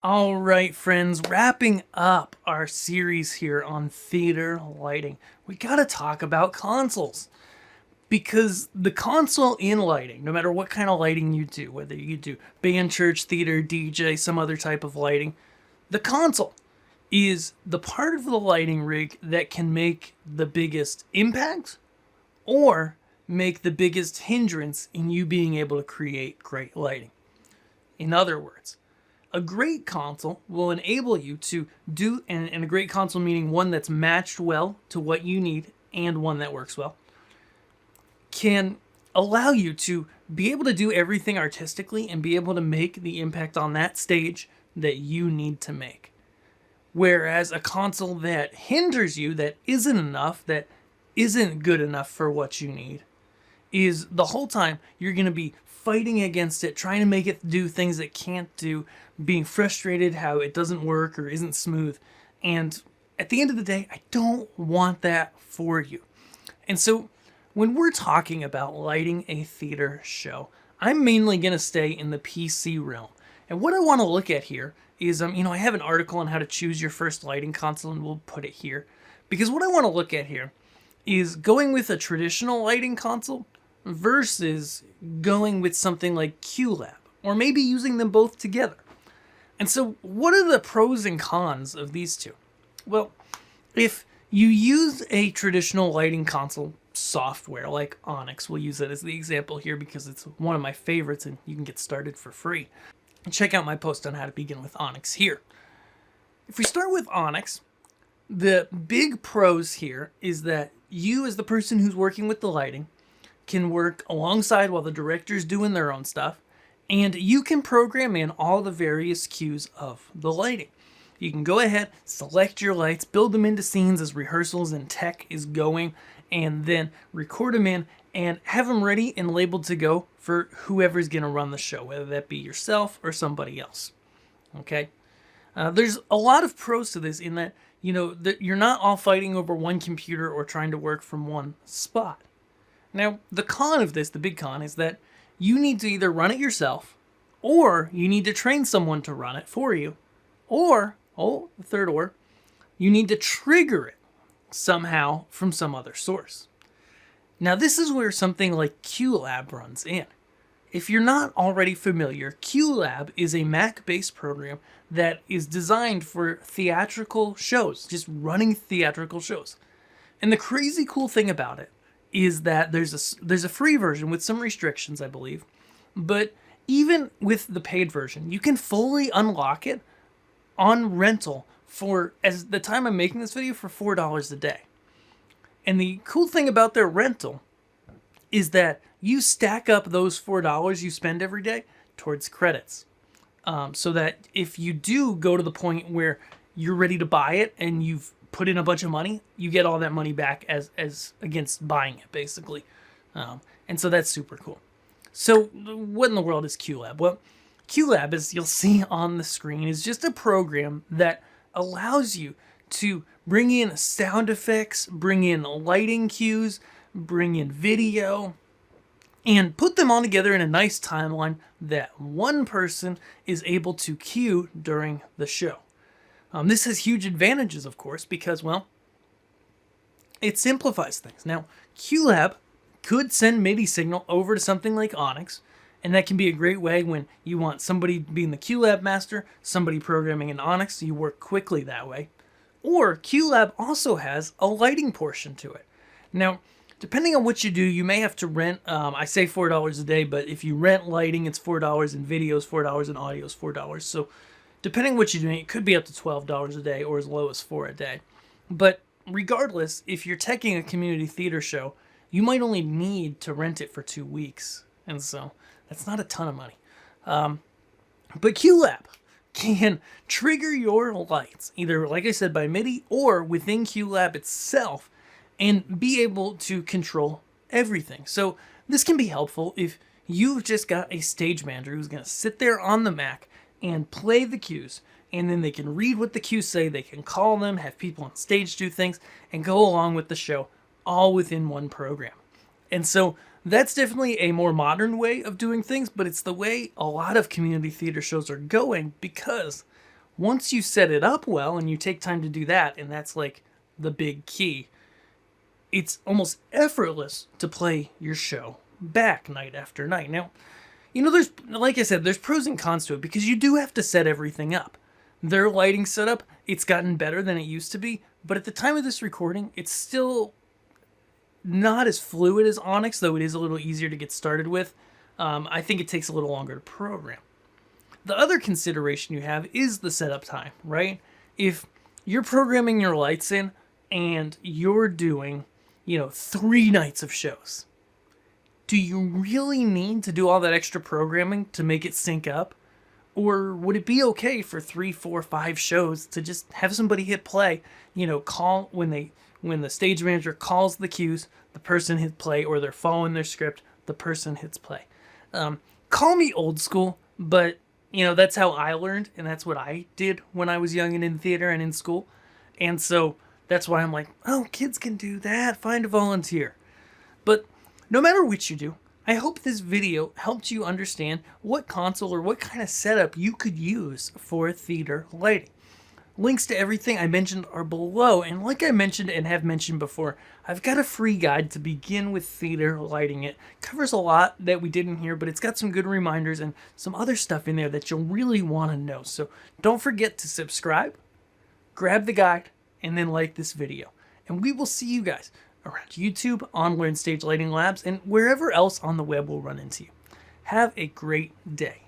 All right, friends, wrapping up our series here on theater lighting, we gotta talk about consoles. Because the console in lighting, no matter what kind of lighting you do, whether you do band, church, theater, DJ, some other type of lighting, the console is the part of the lighting rig that can make the biggest impact or make the biggest hindrance in you being able to create great lighting. In other words, a great console will enable you to do, and a great console meaning one that's matched well to what you need and one that works well, can allow you to be able to do everything artistically and be able to make the impact on that stage that you need to make. Whereas a console that hinders you, that isn't enough, that isn't good enough for what you need, is the whole time you're going to be fighting against it, trying to make it do things it can't do, being frustrated how it doesn't work or isn't smooth. And at the end of the day, I don't want that for you. And so when we're talking about lighting a theater show, I'm mainly going to stay in the PC realm. And what I want to look at here is, I have an article on how to choose your first lighting console, and we'll put it here. Because what I want to look at here is going with a traditional lighting console versus going with something like QLab, or maybe using them both together. And so what are the pros and cons of these two? Well, if you use a traditional lighting console software like Onyx, we'll use it as the example here because it's one of my favorites and you can get started for free. Check out my post on how to begin with Onyx here. If we start with Onyx, the big pros here is that you, as the person who's working with the lighting, can work alongside while the director's doing their own stuff, and you can program in all the various cues of the lighting. You can go ahead, select your lights, build them into scenes as rehearsals and tech is going, and then record them in and have them ready and labeled to go for whoever's going to run the show, whether that be yourself or somebody else. Okay? There's a lot of pros to this in that, that you're not all fighting over one computer or trying to work from one spot. Now, the con of this, the big con, is that you need to either run it yourself, or you need to train someone to run it for you, or, the third or, you need to trigger it somehow from some other source. Now, this is where something like QLab runs in. If you're not already familiar, QLab is a Mac-based program that is designed for theatrical shows, just running theatrical shows. And the crazy cool thing about it is that there's a free version with some restrictions, I believe, but even with the paid version, you can fully unlock it on rental for, as the time I'm making this video, for $4 a day. And the cool thing about their rental is that you stack up those $4 you spend every day towards credits. So that if you do go to the point where you're ready to buy it and you've put in a bunch of money, you get all that money back as against buying it, basically. And so that's super cool. So what in the world is QLab? Well, QLab, as you'll see on the screen, is just a program that allows you to bring in sound effects, bring in lighting cues, bring in video, and put them all together in a nice timeline that one person is able to cue during the show. This has huge advantages, of course, because, well, it simplifies things. Now, QLab could send MIDI signal over to something like Onyx, and that can be a great way when you want somebody being the QLab master, somebody programming in Onyx, so you work quickly that way. Or QLab also has a lighting portion to it. Now, depending on what you do, you may have to rent, I say $4 a day, but if you rent lighting, it's $4, and video is $4, and audio is $4. So depending on what you're doing, it could be up to $12 a day or as low as $4 a day. But regardless, if you're teching a community theater show, you might only need to rent it for 2 weeks. And so that's not a ton of money. But QLab can trigger your lights, either, like I said, by MIDI or within QLab itself, and be able to control everything. So this can be helpful if you've just got a stage manager who's going to sit there on the Mac and play the cues, and then they can read what the cues say, they can call them, have people on stage do things, and go along with the show, all within one program. And so that's definitely a more modern way of doing things, but it's the way a lot of community theater shows are going, because Once you set it up well and you take time to do that, and that's like the big key, it's almost effortless to play your show back night after night. Now, there's, like I said, there's pros and cons to it because you do have to set everything up. Their lighting setup, it's gotten better than it used to be, but at the time of this recording, it's still not as fluid as Onyx, though it is a little easier to get started with. I think it takes a little longer to program. The other consideration you have is the setup time, right? If you're programming your lights in and you're doing, 3 nights of shows, do you really need to do all that extra programming to make it sync up? Or would it be okay for 3, 4, 5 shows to just have somebody hit play, call when the stage manager calls the cues, the person hits play, or they're following their script, the person hits play. Call me old school, but that's how I learned, and that's what I did when I was young and in theater and in school. And so that's why I'm like, oh, kids can do that. Find a volunteer. But no matter which you do, I hope this video helped you understand what console or what kind of setup you could use for theater lighting. Links to everything I mentioned are below, and like I mentioned and have mentioned before, I've got a free guide to begin with theater lighting. It covers a lot that we didn't hear, but it's got some good reminders and some other stuff in there that you'll really want to know. So don't forget to subscribe, grab the guide, and then like this video. And we will see you guys around YouTube, on Learn Stage Lighting Labs, and wherever else on the web we'll run into you. Have a great day.